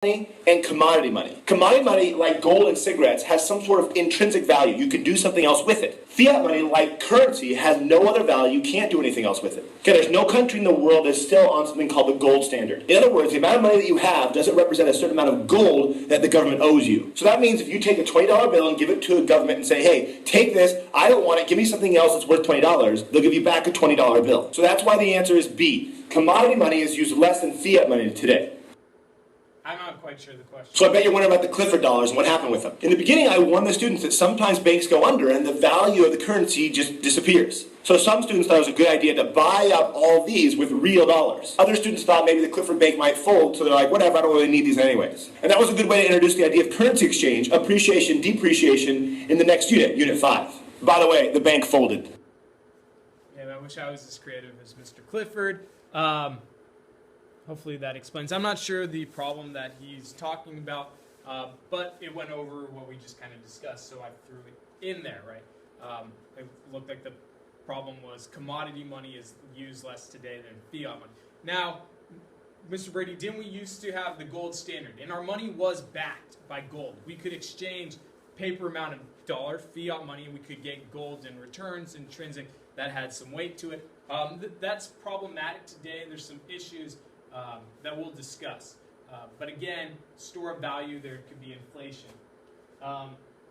money and commodity money. Commodity money, like gold and cigarettes, has some sort of intrinsic value. You can do something else with it. Fiat money, like currency, has no other value. You can't do anything else with it. Okay, there's no country in the world that's still on something called the gold standard. In other words, the amount of money that you have doesn't represent a certain amount of gold that the government owes you. So that means if you take a $20 bill and give it to a government and say, hey, take this, I don't want it, give me something else that's worth $20, they'll give you back a $20 bill. So that's why the answer is B. Commodity money is used less than fiat money today. I'm not quite sure the question. So I bet you're wondering about the Clifford dollars and what happened with them. In the beginning, I warned the students that sometimes banks go under and the value of the currency just disappears. So some students thought it was a good idea to buy up all these with real dollars. Other students thought maybe the Clifford Bank might fold, so they're like, whatever, I don't really need these anyways. And that was a good way to introduce the idea of currency exchange, appreciation, depreciation in the next unit, Unit 5. By the way, the bank folded. Yeah, I wish I was as creative as Mr. Clifford. Hopefully that explains. I'm not sure the problem that he's talking about, but it went over what we just kind of discussed, so I threw it in there, right? It looked like the problem was commodity money is used less today than fiat money. Now, Mr. Brady, didn't we used to have the gold standard? And our money was backed by gold. We could exchange paper amount of dollar, fiat money, and we could get gold in returns, intrinsic, that had some weight to it. That's problematic today. There's some issues that we'll discuss. But again, store of value, there could be inflation.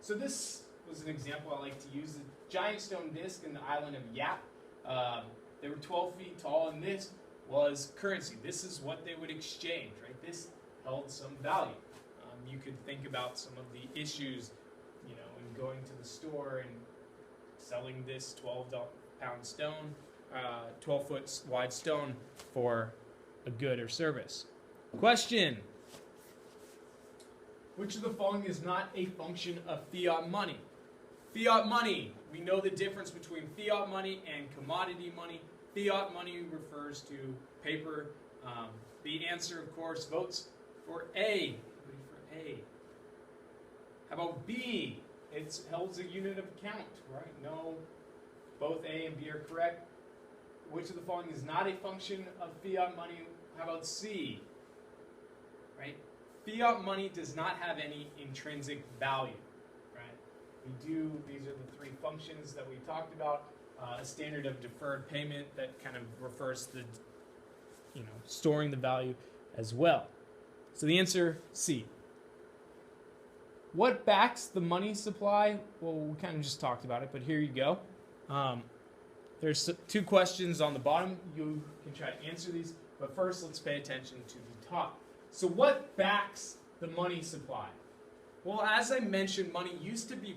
So this was an example I like to use. The giant stone disc in the island of Yap. They were 12 feet tall, and this was currency. This is what they would exchange, right? This held some value. You could think about some of the issues, you know, in going to the store and selling this 12-pound stone, 12-foot wide stone for a good or service. Question: which of the following is not a function of fiat money? Fiat money, we know the difference between fiat money and commodity money. Fiat money refers to paper. The answer, of course, votes for A. For A. How about B? It holds a unit of account, right? No, both A and B are correct. Which of the following is not a function of fiat money? How about C? Right? Fiat money does not have any intrinsic value. Right? These are the three functions that we talked about. A standard of deferred payment that kind of refers to, storing the value as well. So the answer, C. What backs the money supply? Well, we kind of just talked about it, but here you go. There's two questions on the bottom. You can try to answer these, but first let's pay attention to the top. So what backs the money supply? Well, as I mentioned, money used to be